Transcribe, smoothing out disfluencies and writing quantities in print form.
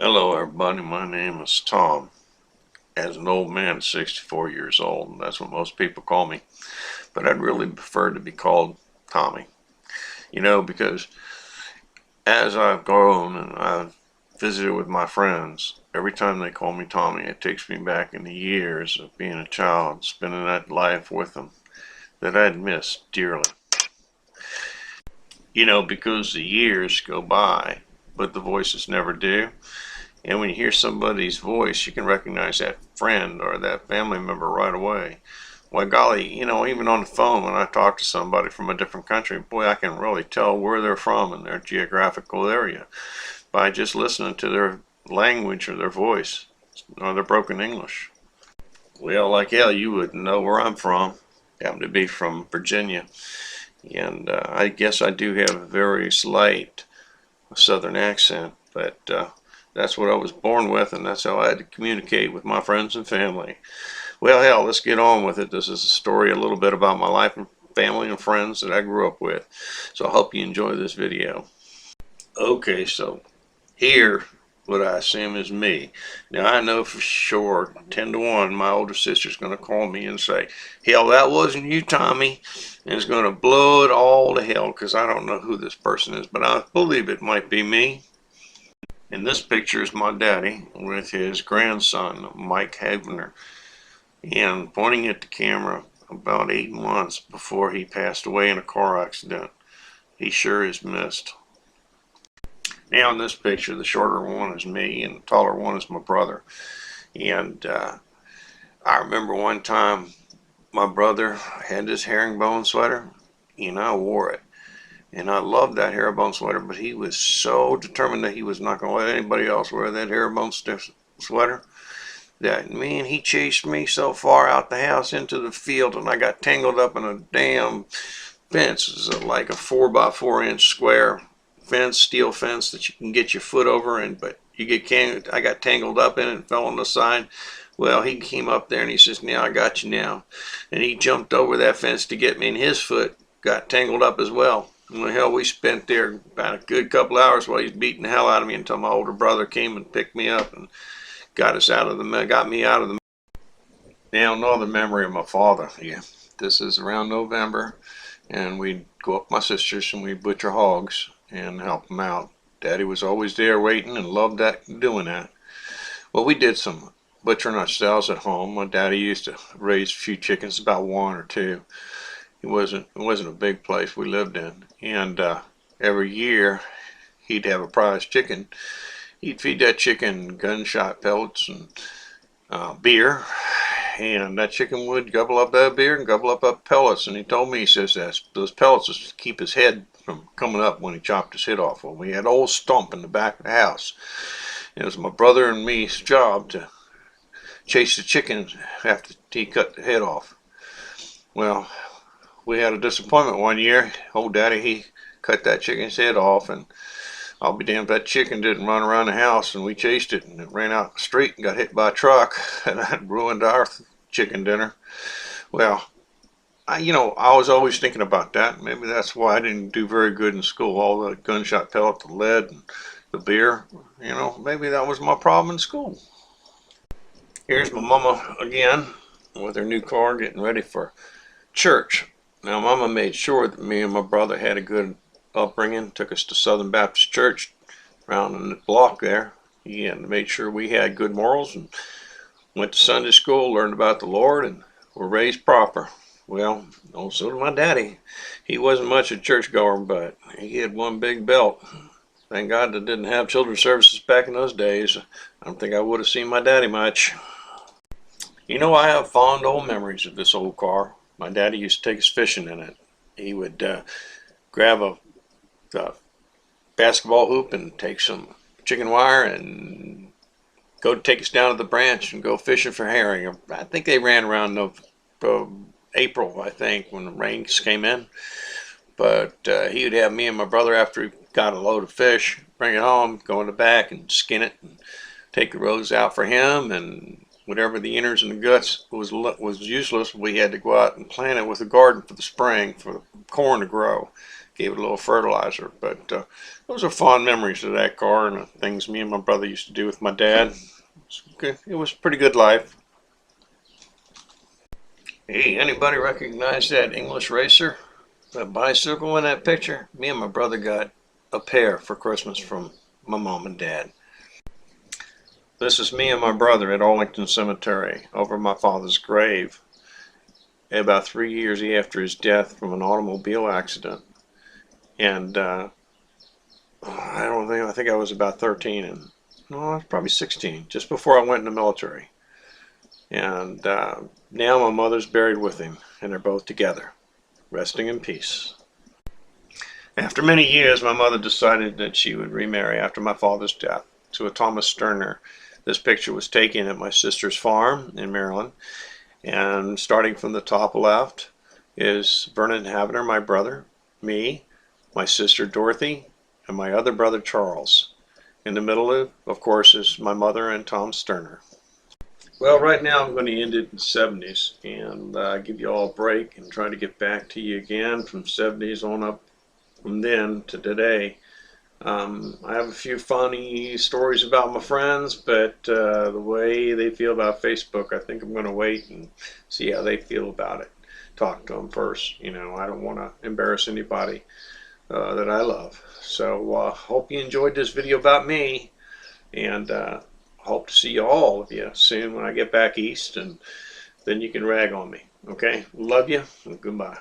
Hello everybody, my name is Tom. As an old man, 64 years old, and that's what most people call me. But I'd really prefer to be called Tommy. Because as I've grown and I've visited with my friends, every time they call me Tommy, it takes me back in the years of being a child, spending that life with them that I'd missed dearly. Because the years go by, but the voices never do. And when you hear somebody's voice, you can recognize that friend or that family member right away. Why, golly, even on the phone when I talk to somebody from a different country, boy, I can really tell where they're from in their geographical area by just listening to their language or their voice or their broken English. Well, like hell, you wouldn't know where I'm from. I happen to be from Virginia. And I guess I do have a very slight southern accent, but that's what I was born with, and that's how I had to communicate with my friends and family. Well, hell, let's get on with it. This is a story a little bit about my life and family and friends that I grew up with. So I hope you enjoy this video. Okay, so here, what I assume is me. Now, I know for sure, 10 to 1, my older sister's going to call me and say, hell, that wasn't you, Tommy. And it's going to blow it all to hell because I don't know who this person is, but I believe it might be me. And this picture is my daddy with his grandson, Mike Hagner, and pointing at the camera about 8 months before he passed away in a car accident. He sure is missed. Now in this picture, the shorter one is me and the taller one is my brother. And I remember one time my brother had this herringbone sweater and I wore it. And I loved that herringbone sweater, but he was so determined that he was not going to let anybody else wear that herringbone sweater that, man, he chased me so far out the house into the field, and I got tangled up in a damn fence. It's like a 4x4 inch square fence, steel fence that you can get your foot over, but I got tangled up in it and fell on the side. Well, he came up there and he says, now I got you now. And he jumped over that fence to get me, and his foot got tangled up as well. Well, hell, we spent there about a good couple hours while he's beating the hell out of me until my older brother came and picked me up and got me out of the. Now another memory of my father. Yeah, this is around November, and we'd go up my sister's and we'd butcher hogs and help them out. Daddy was always there waiting and loved doing that. Well, we did some butchering ourselves at home. My daddy used to raise a few chickens, about one or two. It wasn't a big place we lived in, and every year he'd have a prize chicken. He'd feed that chicken gunshot pellets and beer, and that chicken would gobble up that beer and gobble up that pellets. And he told me, he says that those pellets would keep his head from coming up when he chopped his head off. Well, we had an old stump in the back of the house. It was my brother and me's job to chase the chicken after he cut the head off. Well, we had a disappointment one year. Old daddy, he cut that chicken's head off, and I'll be damned if that chicken didn't run around the house, and we chased it, and it ran out the street and got hit by a truck, and that ruined our chicken dinner. Well, I was always thinking about that. Maybe that's why I didn't do very good in school. All the gunshot pellet, the lead, and the beer. Maybe that was my problem in school. Here's my mama again with her new car getting ready for church. Now, Mama made sure that me and my brother had a good upbringing, took us to Southern Baptist Church around in the block there. And made sure we had good morals and went to Sunday school, learned about the Lord, and were raised proper. Well, so did my daddy. He wasn't much a churchgoer, but he had one big belt. Thank God they didn't have children's services back in those days. I don't think I would have seen my daddy much. I have fond old memories of this old car. My daddy used to take us fishing in it. He would grab a basketball hoop and take some chicken wire and go take us down to the branch and go fishing for herring. I think they ran around April, I think, when the rains came in. But he would have me and my brother, after he got a load of fish, bring it home, go in the back and skin it and take the roes out for him, and whatever the innards and the guts was useless, we had to go out and plant it with a garden for the spring for the corn to grow. gave it a little fertilizer. But those are fond memories of that car and the things me and my brother used to do with my dad. It was a pretty good life. Hey, anybody recognize that English racer? That bicycle in that picture? Me and my brother got a pair for Christmas from my mom and dad. This is me and my brother at Arlington Cemetery over my father's grave about 3 years after his death from an automobile accident. And I think I was about 13, and no, I was probably 16, just before I went in the military. And now my mother's buried with him, and they're both together, resting in peace. After many years, my mother decided that she would remarry after my father's death to a Thomas Sterner. This picture was taken at my sister's farm in Maryland, and starting from the top left is Vernon Havner, my brother, me, my sister Dorothy, and my other brother Charles. In the middle, of course, is my mother and Tom Sterner. Well, right now I'm going to end it in the 70s and give you all a break and try to get back to you again from 70s on up from then to today. I have a few funny stories about my friends, but the way they feel about Facebook, I think I'm going to wait and see how they feel about it. Talk to them first. You know, I don't want to embarrass anybody that I love. So hope you enjoyed this video about me, and hope to see all of you soon when I get back east, and then you can rag on me. Okay? Love you, and goodbye.